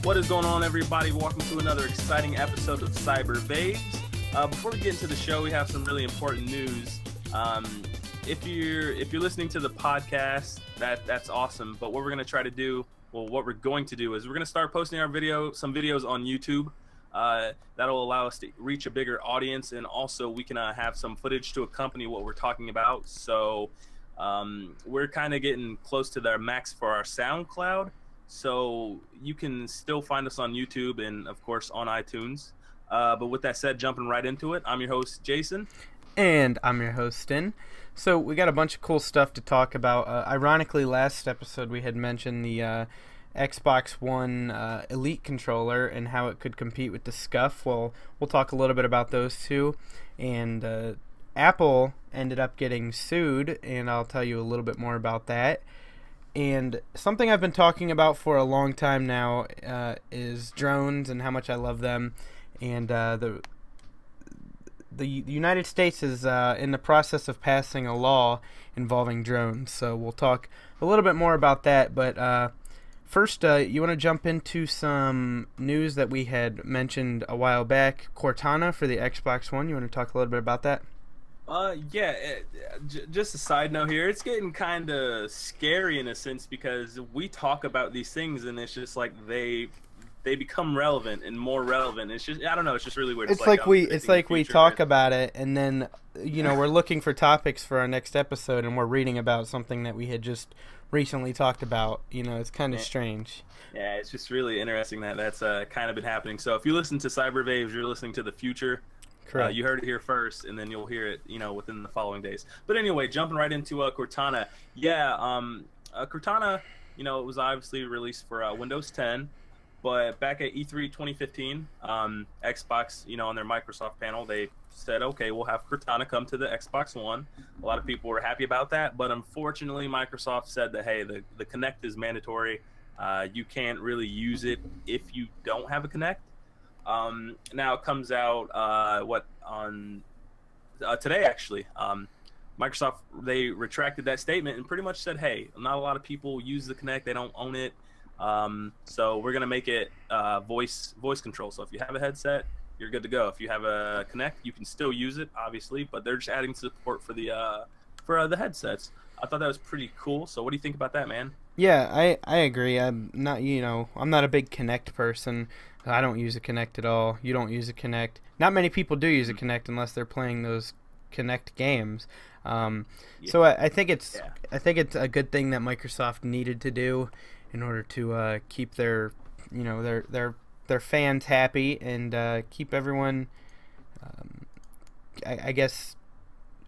What is going on, everybody? Welcome to another exciting episode of ViDEOCAST. Before we get into the show, we have some really important news. If you're listening to the podcast, that's awesome. But what we're going to try to do, what we're going to do is we're going to start posting some videos on YouTube. That'll allow us to reach a bigger audience, and also we can have some footage to accompany what we're talking about. So we're kind of getting close to the max for our SoundCloud. So you can still find us on YouTube and, of course, on iTunes. But with that said, jumping right into it, I'm your host, Jason. And I'm your host, Stin. So we got a bunch of cool stuff to talk about. Ironically, last episode we had mentioned the Xbox One Elite controller and how it could compete with the Scuff. Well, we'll talk a little bit about those two. And Apple ended up getting sued, and I'll tell you a little bit more about that. And something I've been talking about for a long time now is drones and how much I love them. And the United States is in the process of passing a law involving drones. So we'll talk a little bit more about that. But first, you want to jump into some news that we had mentioned a while back. Cortana for the Xbox One. You want to talk a little bit about that? Yeah, just a side note here. It's getting kind of scary in a sense because we talk about these things and it's just like they become relevant and more relevant. It's just, I don't know, it's just really weird. It's like we talk about it and then, you know, we're looking for topics for our next episode and we're reading about something that we had just recently talked about. You know, it's kind of strange. Yeah, it's just really interesting that that's kind of been happening. So if you listen to VVaves, you're listening to the future. Correct. You heard it here first, and then you'll hear it, you know, within the following days. But anyway, jumping right into Cortana. Yeah, Cortana, you know, it was obviously released for Windows 10, but back at E3 2015, Xbox, you know, on their Microsoft panel, they said, okay, we'll have Cortana come to the Xbox One. A lot of people were happy about that, but unfortunately, Microsoft said that, hey, the Kinect is mandatory. You can't really use it if you don't have a Kinect. Now it comes out on today actually. Microsoft, they retracted that statement and pretty much said, hey, not a lot of people use the Kinect, they don't own it, so we're gonna make it voice control. So if you have a headset, you're good to go. If you have a Kinect, you can still use it, obviously, but they're just adding support for the headsets. I thought that was pretty cool. So what do you think about that, man? Yeah, I agree. I'm not a big Kinect person. I don't use a Kinect at all. You don't use a Kinect. Not many people do use a Kinect unless they're playing those Kinect games. So I think it's a good thing that Microsoft needed to do in order to keep their fans happy and keep everyone. I guess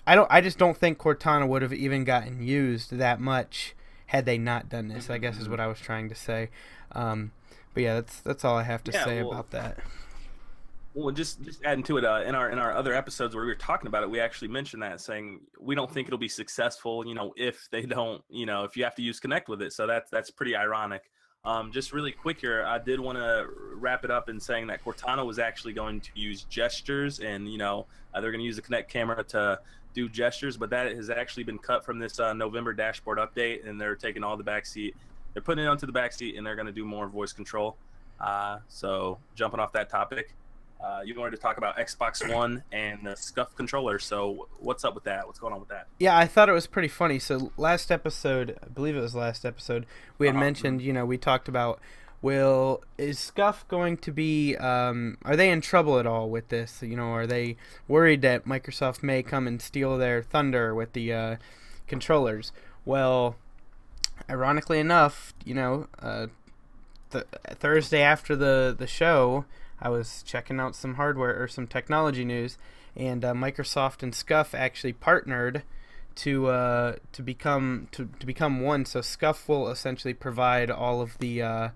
I just don't think Cortana would have even gotten used that much had they not done this. I guess is what I was trying to say. But yeah, that's all I have to say about that. Well, just adding to it, in our other episodes where we were talking about it, we actually mentioned that, saying we don't think it'll be successful, you know, if they don't, you know, if you have to use Kinect with it. So that's pretty ironic. Just really quick here, I did want to wrap it up in saying that Cortana was actually going to use gestures, and you know, they're going to use the Kinect camera to do gestures, but that has actually been cut from this November dashboard update, and they're taking all the backseat. They're putting it onto the backseat, and they're going to do more voice control. So jumping off that topic, you wanted to talk about Xbox One and the Scuff controller. So what's up with that? What's going on with that? Yeah, I thought it was pretty funny. So last episode, I believe it was last episode, we had mentioned, you know, we talked about, is Scuff going to be, are they in trouble at all with this? You know, are they worried that Microsoft may come and steal their thunder with the controllers? Well, ironically enough, you know, Thursday after the show, I was checking out some hardware or some technology news, and Microsoft and Scuff actually partnered to become one. So Scuff will essentially provide all of the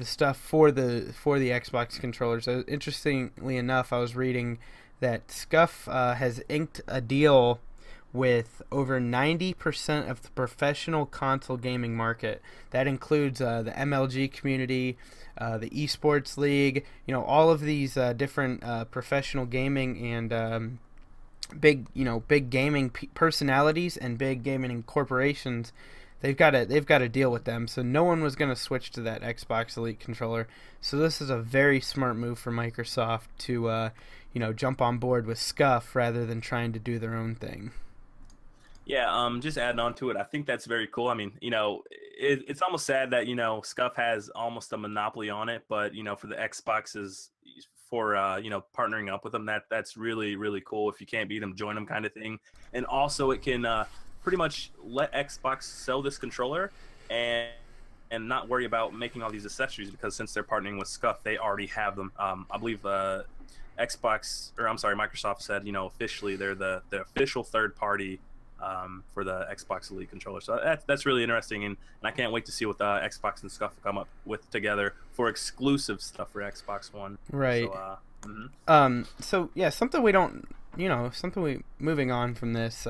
stuff for the Xbox controllers. So interestingly enough, I was reading that Scuff has inked a deal with over 90% of the professional console gaming market. That includes the MLG community, the esports league, you know, all of these different professional gaming and big gaming personalities and big gaming corporations they've got to deal with them. So no one was going to switch to that Xbox Elite controller. So this is a very smart move for Microsoft to jump on board with Scuff rather than trying to do their own thing. Yeah, just adding on to it, I think that's very cool. I mean, it's almost sad that, Scuff has almost a monopoly on it, but, for the Xboxes, for, partnering up with them, that's really, really cool. If you can't beat them, join them kind of thing. And also it can pretty much let Xbox sell this controller and not worry about making all these accessories, because since they're partnering with Scuff, they already have them. I believe Microsoft said, officially they're the official third party for the Xbox Elite controller. So that's really interesting, and I can't wait to see what the Xbox and Scuff come up with together for exclusive stuff for Xbox One. Right. So yeah, something we don't, moving on from this,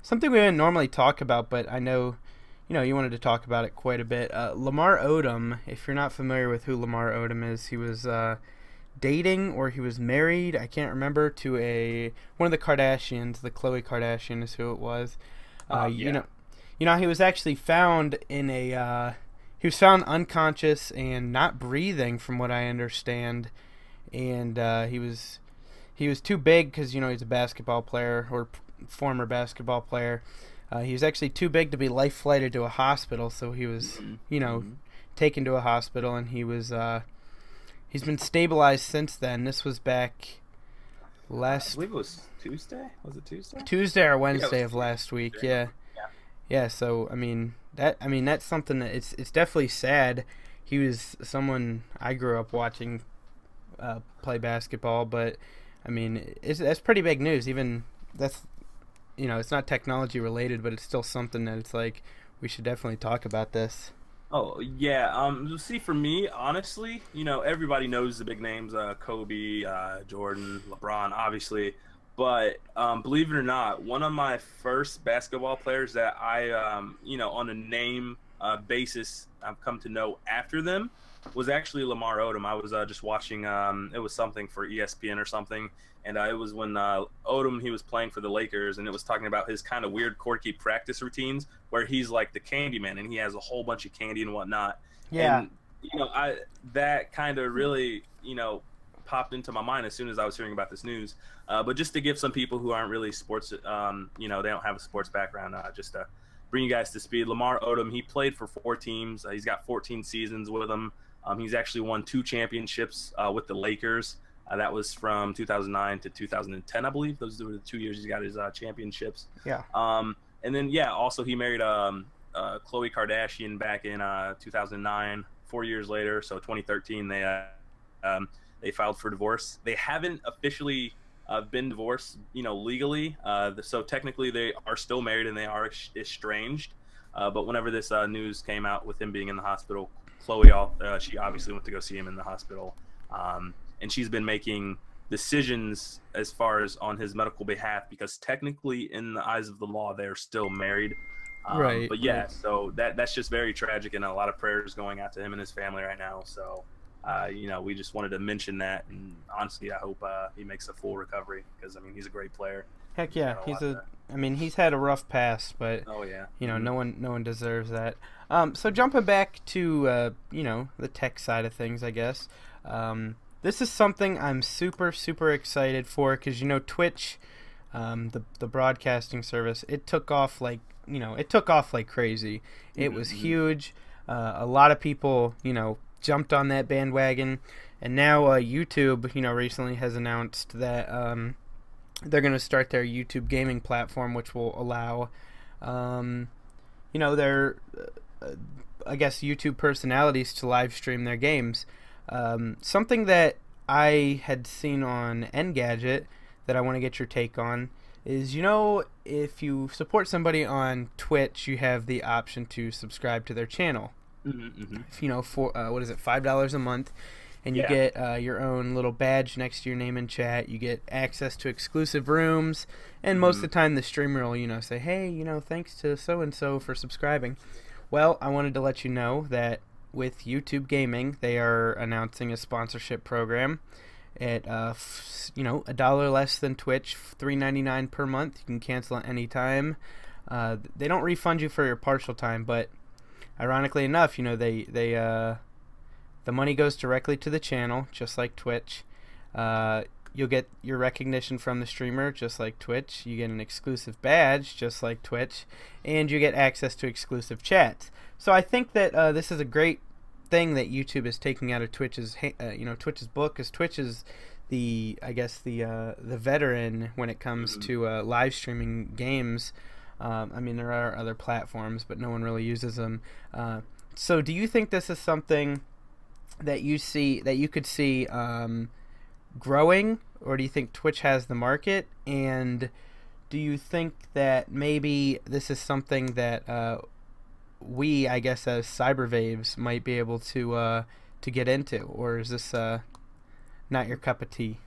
something we didn't normally talk about, but I know, you wanted to talk about it quite a bit. Lamar Odom, if you're not familiar with who Lamar Odom is, he was dating, or he was married, I can't remember, to one of the Kardashians. The Khloe Kardashian is who it was. Yeah. He was actually found he was found unconscious and not breathing, from what I understand, and he was too big, because he's a basketball player, or former basketball player. He was actually too big to be life flighted to a hospital, so he was taken to a hospital, and he's been stabilized since then. This was back I believe it was Tuesday. Was it Tuesday? Tuesday or Wednesday of last week. Yeah. Yeah. So that's something that it's definitely sad. He was someone I grew up watching play basketball, but that's pretty big news. Even that's it's not technology related, but it's still something that it's like we should definitely talk about this. Oh yeah. See, for me, honestly, everybody knows the big names: Kobe, Jordan, LeBron, obviously. But believe it or not, one of my first basketball players that I, on a name basis, I've come to know after them was actually Lamar Odom. I was just watching. It was something for ESPN or something, and it was when Odom, he was playing for the Lakers, and it was talking about his kind of weird, quirky practice routines where he's like the candy man, and he has a whole bunch of candy and whatnot. Yeah. And, that kind of really, popped into my mind as soon as I was hearing about this news. But just to give some people who aren't really sports, they don't have a sports background, just to bring you guys to speed. Lamar Odom, he played for 4 teams. He's got 14 seasons with them. He's actually won 2 championships with the Lakers. That was from 2009 to 2010, I believe. Those were the 2 years he got his championships. Yeah. And then, also he married Khloe Kardashian back in 2009. 4 years later, so 2013, they filed for divorce. They haven't officially been divorced, legally. So technically they are still married and they are estranged. But whenever this news came out with him being in the hospital, Khloe, she obviously went to go see him in the hospital. And she's been making decisions as far as on his medical behalf, because technically in the eyes of the law, they're still married. Right. But yeah, so that's just very tragic, and a lot of prayers going out to him and his family right now. So, we just wanted to mention that, and honestly, I hope he makes a full recovery, because he's a great player. Heck yeah, he's had a rough past, but oh yeah, no one deserves that. So jumping back to the tech side of things, I guess. This is something I'm super excited for, because Twitch, the broadcasting service, it took off like crazy. It was huge. A lot of people jumped on that bandwagon, and now YouTube recently has announced that they're going to start their YouTube gaming platform, which will allow their I guess YouTube personalities to live stream their games. Something that I had seen on Engadget that I want to get your take on is, if you support somebody on Twitch, you have the option to subscribe to their channel. For what is it, $5 a month, and you get your own little badge next to your name and chat. You get access to exclusive rooms, and most of the time the streamer will say, hey, thanks to so and so for subscribing. Well, I wanted to let you know that with YouTube Gaming, they are announcing a sponsorship program at $1 less than Twitch, $3.99 per month. You can cancel at any time. They don't refund you for your partial time, but ironically enough, the money goes directly to the channel, just like Twitch. You'll get your recognition from the streamer, just like Twitch. You get an exclusive badge, just like Twitch, and you get access to exclusive chats. So I think that this is a great thing that YouTube is taking out of Twitch's, Twitch's book, because Twitch is the veteran when it comes to live streaming games. I mean, there are other platforms, but no one really uses them. So do you think this is something that you could see growing, or do you think Twitch has the market? And do you think that maybe this is something that we, I guess, as VVaves might be able to get into, or is this not your cup of tea?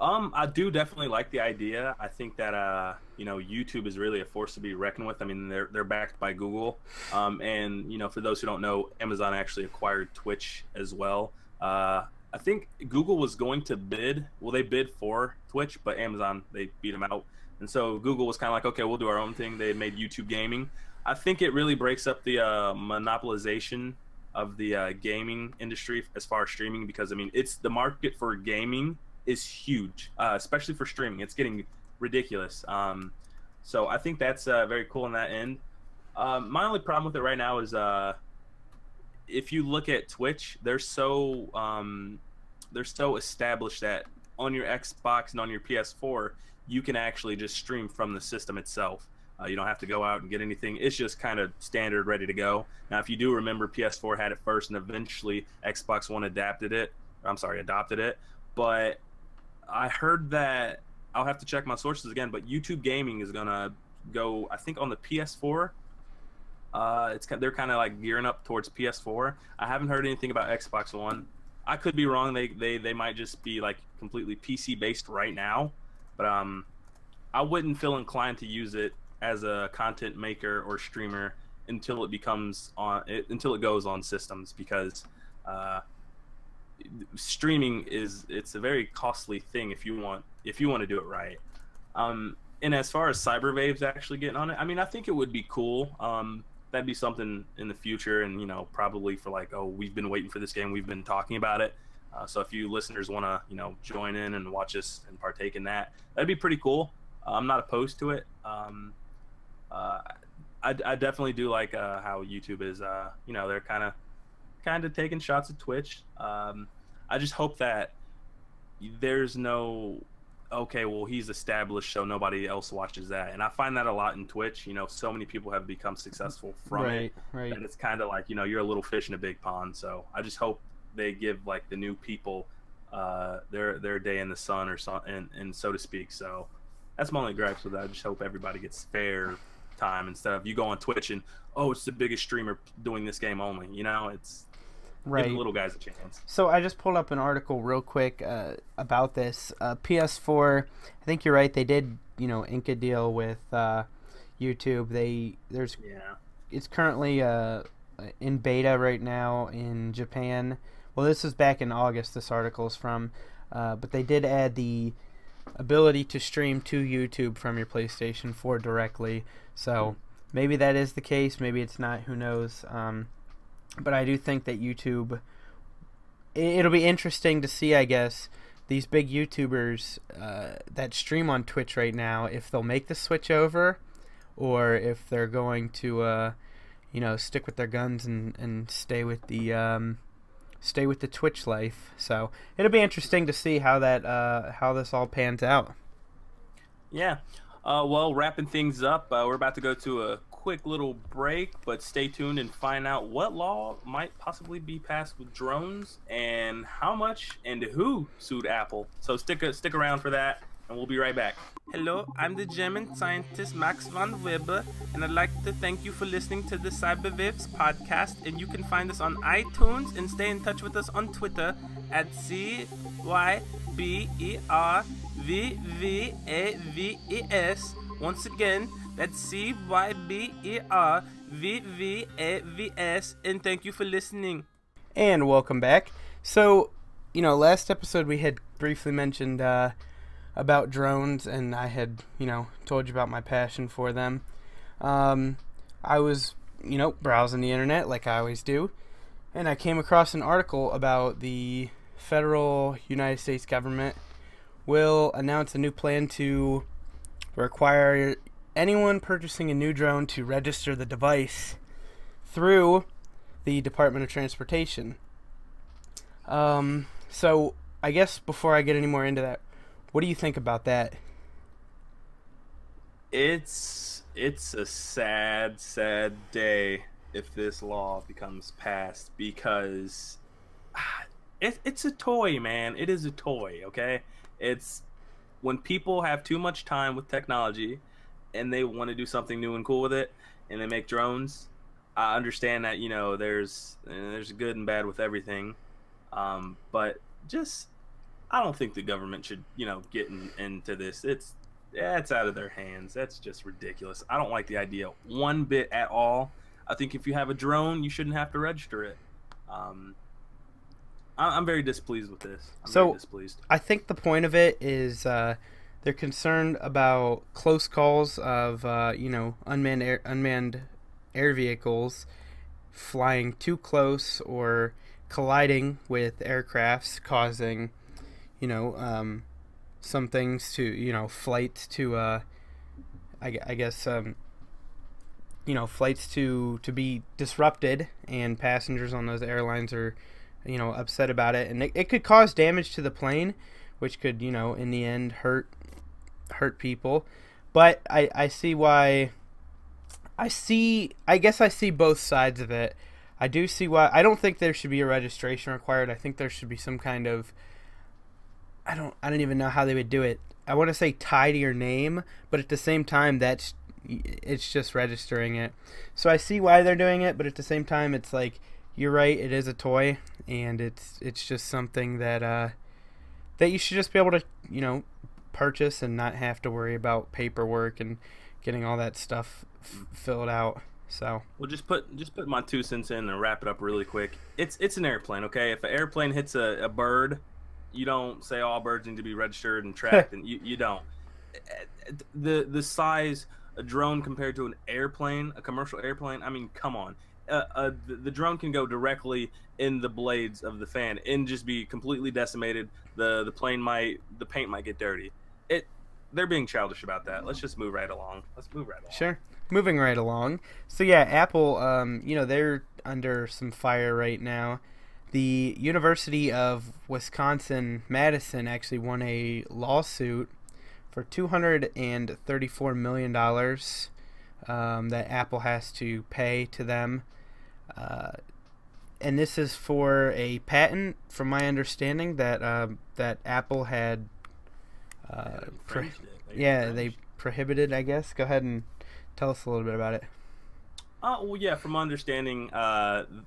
I do definitely like the idea. I think that YouTube is really a force to be reckoned with. I mean, they're backed by Google, and for those who don't know, Amazon actually acquired Twitch as well. I think Google was going to bid. Well, they bid for Twitch, but Amazon, they beat them out. And so Google was kind of like, okay, we'll do our own thing. They made YouTube gaming. I think it really breaks up the monopolization of the gaming industry as far as streaming, because I mean, it's the market for gaming is huge, especially for streaming. It's getting ridiculous. So I think that's very cool on that end. My only problem with it right now is if you look at Twitch, they're so established that on your Xbox and on your PS4, you can actually just stream from the system itself. You don't have to go out and get anything. It's just kind of standard, ready to go. Now, if you do remember, PS4 had it first, and eventually Xbox One adopted it. But I heard that, I'll have to check my sources again, but YouTube gaming is gonna go, I think, on the PS4. They're kind of like gearing up towards PS4. I haven't heard anything about Xbox One. I could be wrong. They might just be like completely PC based right now, but I wouldn't feel inclined to use it as a content maker or streamer until it goes on systems, because streaming it's a very costly thing if you want to do it right. And as far as VVaves actually getting on it, I mean, I think it would be cool. That'd be something in the future, and probably for like, oh, we've been waiting for this game, we've been talking about it. So if you listeners want to join in and watch us and partake in that, that'd be pretty cool. I'm not opposed to it. I definitely do like how YouTube is they're kind of taking shots at Twitch. I just hope that there's no, okay, well, he's established, so nobody else watches that. And I find that a lot in Twitch. So many people have become successful from it. Right. And it's kind of like, you're a little fish in a big pond. So I just hope they give like the new people their day in the sun, or so, and so to speak. So that's my only gripes with that. I just hope everybody gets fair time, instead of you go on Twitch and, oh, it's the biggest streamer doing this game only. It's right. Give the little guys a chance. So I just pulled up an article real quick about this. PS4, I think you're right. They did, ink a deal with YouTube. It's currently in beta right now in Japan. Well, this is back in August. This article is from, but they did add the ability to stream to YouTube from your PlayStation 4 directly. So maybe that is the case. Maybe it's not. Who knows? But I do think that YouTube, it'll be interesting to see, I guess, these big YouTubers that stream on Twitch right now, if they'll make the switch over, or if they're going to, stick with their guns and stay with the Twitch life. So it'll be interesting to see how this all pans out. Yeah. Well, wrapping things up, we're about to go to a quick little break, but stay tuned and find out what law might possibly be passed with drones, and how much and who sued Apple. So stick around for that, and we'll be right back. Hello, I'm the German scientist Max von Weber, and I'd like to thank you for listening to the VideOcast podcast, and you can find us on iTunes and stay in touch with us on Twitter at CYBERVVAVES. Once again, that's CYBERVVAVES, and thank you for listening. And welcome back. So, last episode we had briefly mentioned about drones, and I had, told you about my passion for them. I was, browsing the internet like I always do, and I came across an article about the federal United States government will announce a new plan to require anyone purchasing a new drone to register the device through the Department of Transportation. So I guess before I get any more into that, what do you think about that? It's a sad, sad day if this law becomes passed, because it's a toy, man. It is a toy, okay? It's when people have too much time with technology and they want to do something new and cool with it, and they make drones. I understand that, there's good and bad with everything, but just I don't think the government should, get into this. It's out of their hands. That's just ridiculous. I don't like the idea one bit at all. I think if you have a drone, you shouldn't have to register it. I'm very displeased with this. I'm very displeased. I think the point of it is they're concerned about close calls of unmanned air vehicles flying too close or colliding with aircrafts, causing some things to flights to flights to be disrupted, and passengers on those airlines are upset about it, and it could cause damage to the plane, which could in the end hurt people. But I see why. I guess I see both sides of it. I do see why. I don't think there should be a registration required. I think there should be some kind of, I don't even know how they would do it. I want to say tie to your name, but at the same time it's just registering it. So I see why they're doing it, but at the same time it's like, you're right, it is a toy, and it's just something that you should just be able to purchase and not have to worry about paperwork and getting all that stuff filled out. So just put my 2 cents in and wrap it up really quick. It's an airplane, okay? If an airplane hits a bird, you don't say all birds need to be registered and tracked, and you don't. The size, a drone compared to an airplane, a commercial airplane, I mean, come on. The drone can go directly in the blades of the fan and just be completely decimated. The paint might get dirty. They're being childish about that. Let's just move right along. Sure. Moving right along. So yeah, Apple, they're under some fire right now. The University of Wisconsin-Madison actually won a lawsuit for $234 million that Apple has to pay to them. And this is for a patent, from my understanding, that Apple had they prohibited, I guess. Go ahead and tell us a little bit about it. Well, yeah, from my understanding,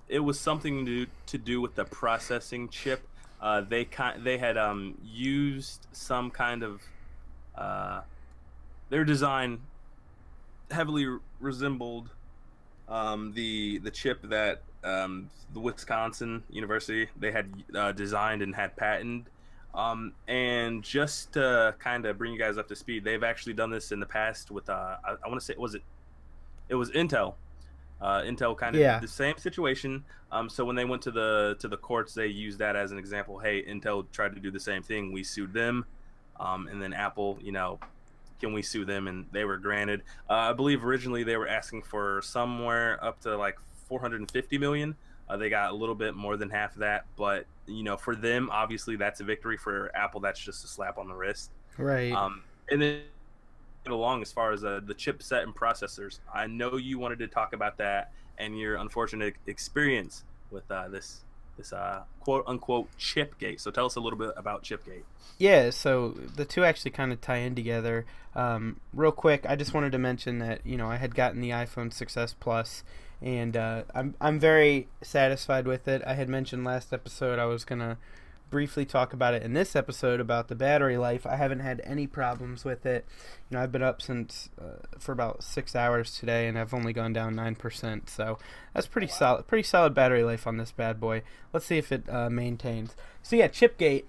it was something to do with the processing chip. They had used some kind of their design heavily resembled the chip that the Wisconsin University they had designed and had patented. And just to kind of bring you guys up to speed, they've actually done this in the past with I want to say it was Intel. Intel kind of did the same situation. So when they went to the courts, they used that as an example. Hey, Intel tried to do the same thing. We sued them, and then Apple, can we sue them? And they were granted. I believe originally they were asking for somewhere up to like 450 million. They got a little bit more than half of that, but for them, obviously that's a victory. For Apple, that's just a slap on the wrist. Right. And then along as far as the chipset and processors, I know you wanted to talk about that and your unfortunate experience with this quote unquote Chipgate. So tell us a little bit about Chipgate. Yeah, so the two actually kind of tie in together. Real quick, I just wanted to mention that I had gotten the iPhone 6s Plus, and I'm very satisfied with it. I had mentioned last episode I was gonna briefly talk about it in this episode about the battery life. I haven't had any problems with it. I've been up since for about 6 hours today, and I've only gone down 9%. So that's pretty solid. Pretty solid battery life on this bad boy. Let's see if it maintains. So yeah, Chipgate.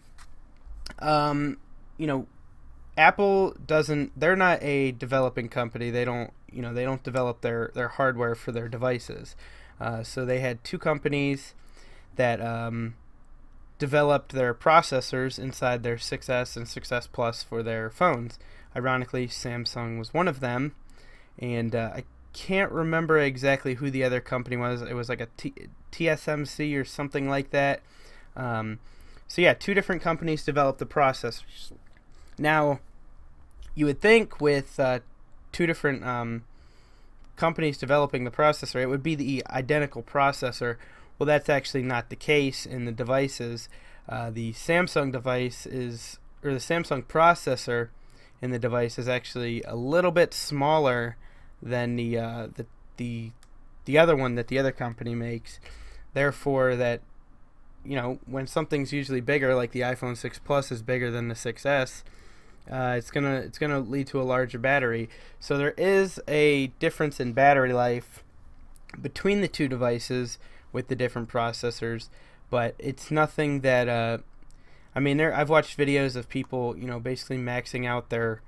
Apple doesn't. They're not a developing company. They don't they don't develop their hardware for their devices. So they had two companies that developed their processors inside their 6S and 6S Plus for their phones. Ironically, Samsung was one of them, and I can't remember exactly who the other company was. It was like a TSMC or something like that. So yeah, two different companies developed the processors. Now, you would think with two different companies developing the processor, it would be the identical processor. Well, that's actually not the case in the devices. The Samsung device the Samsung processor in the device is actually a little bit smaller than the other one that the other company makes. Therefore, that when something's usually bigger, like the iPhone 6 Plus is bigger than the 6S, it's gonna lead to a larger battery. So there is a difference in battery life between the two devices with the different processors, but it's nothing that I've watched videos of people basically maxing out their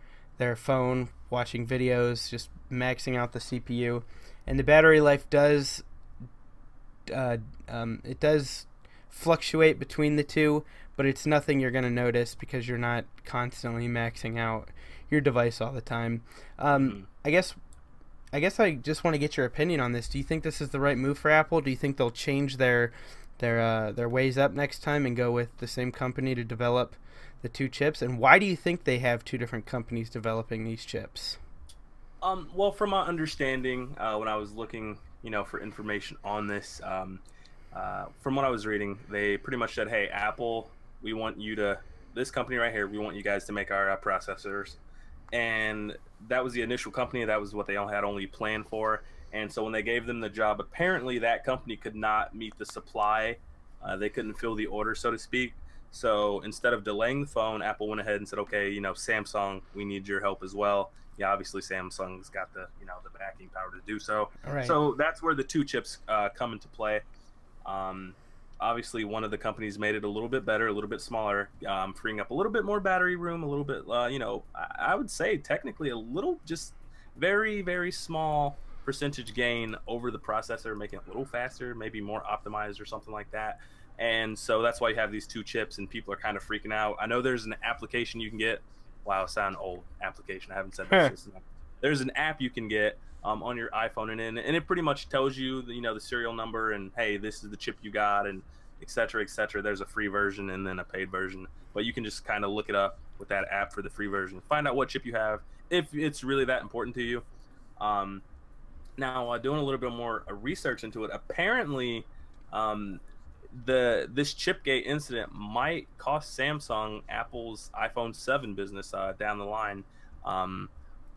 phone, watching videos, just maxing out the CPU, and the battery life does fluctuate between the two, but it's nothing you're going to notice because you're not constantly maxing out your device all the time. I guess I just want to get your opinion on this. Do you think this is the right move for Apple? Do you think they'll change their ways up next time and go with the same company to develop the two chips? And why do you think they have two different companies developing these chips? Well, from my understanding, when I was looking, for information on this, from what I was reading, they pretty much said, "Hey, Apple, this company right here, we want you guys to make our processors." And that was the initial company. That was what they had only planned for. And so when they gave them the job, apparently that company could not meet the supply. They couldn't fill the order, so to speak. So instead of delaying the phone, Apple went ahead and said, "Okay, Samsung, we need your help as well." Yeah, obviously Samsung's got the the backing power to do so. Right. So that's where the two chips come into play. Obviously, one of the companies made it a little bit better, a little bit smaller, freeing up a little bit more battery room, a little bit, I would say technically a little, just very, very small percentage gain over the processor, making it a little faster, maybe more optimized or something like that. And so that's why you have these two chips, and people are kind of freaking out. I know there's an application you can get. Wow, sound old application. I haven't said this. There's an app you can get on your iPhone, and it pretty much tells you the serial number, and hey, this is the chip you got, and et cetera, et cetera. There's a free version and then a paid version, but you can just kind of look it up with that app for the free version, find out what chip you have if it's really that important to you. Now, doing a little bit more research into it, apparently this Chipgate incident might cost Samsung Apple's iPhone 7 business down the line,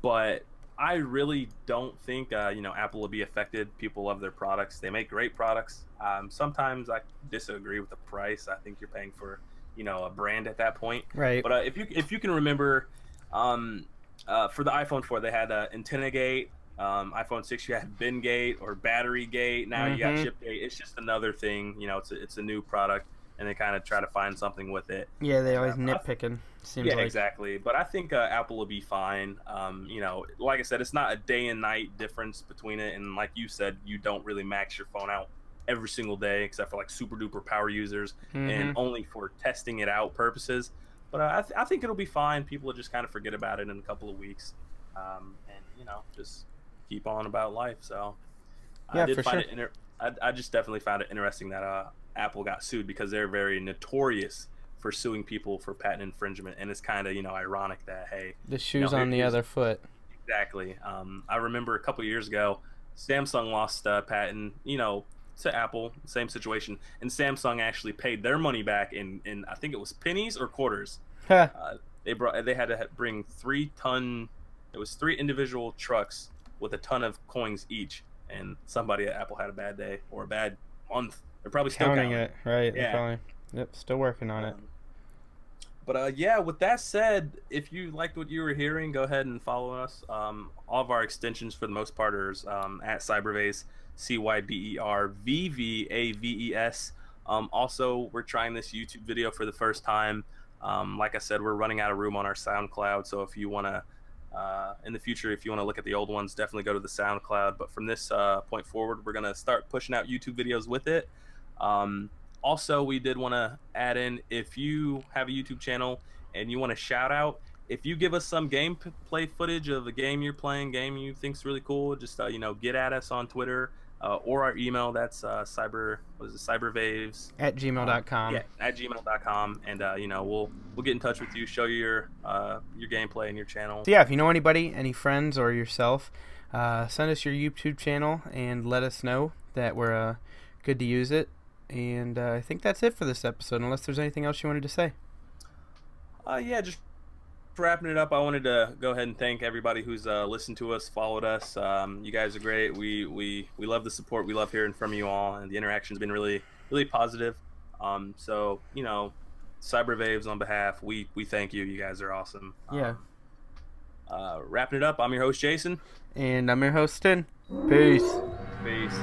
but I really don't think Apple will be affected. People love their products. They make great products. Sometimes I disagree with the price. I think you're paying for a brand at that point. Right. But if you can remember, for the iPhone 4 they had antenna gate. iPhone 6 you had bin gate or battery gate. Now you got chip gate. It's just another thing. It's a new product, and they kind of try to find something with it. Yeah, they always nitpicking. Seems like. Exactly. But I think Apple will be fine. Like I said, it's not a day and night difference between it, and like you said, you don't really max your phone out every single day, except for like super duper power users and only for testing it out purposes. But I think it'll be fine. People will just kind of forget about it in a couple of weeks, and just keep on about life. So yeah, I just definitely found it interesting that Apple got sued, because they're very notorious for suing people for patent infringement, and it's kind of ironic that, hey, the shoe's on the other foot. Exactly. I remember a couple years ago, Samsung lost patent to Apple, same situation, and Samsung actually paid their money back in I think it was pennies or quarters. They had to bring 3 ton. It was 3 individual trucks with a ton of coins each, and somebody at Apple had a bad day or a bad month. They're probably still counting it, right? Yeah. Yep, still working on it. But yeah, with that said, if you liked what you were hearing, go ahead and follow us. All of our extensions, for the most part, are at CyberVaves, CYBERVVAVES. Also, we're trying this YouTube video for the first time. Like I said, we're running out of room on our SoundCloud, so if you want to In the future, if you want to look at the old ones, definitely go to the SoundCloud. But from this point forward, we're going to start pushing out YouTube videos with it. Also, we did want to add in, if you have a YouTube channel and you want to shout out, if you give us some gameplay footage of a game you're playing, game you think's really cool, just get at us on Twitter or our email. That's cybervaves at gmail.com. Yeah, at gmail.com, and we'll get in touch with you, show you your gameplay and your channel. So yeah, if you know anybody, any friends or yourself, send us your YouTube channel and let us know that we're good to use it. And I think that's it for this episode, unless there's anything else you wanted to say. Yeah, just wrapping it up, I wanted to go ahead and thank everybody who's listened to us, followed us. You guys are great. We love the support. We love hearing from you all, and the interaction's been really, really positive. So CyberVaves on behalf, we thank you. You guys are awesome. Yeah. Wrapping it up, I'm your host Jason, and I'm your host Tin. Peace. Peace.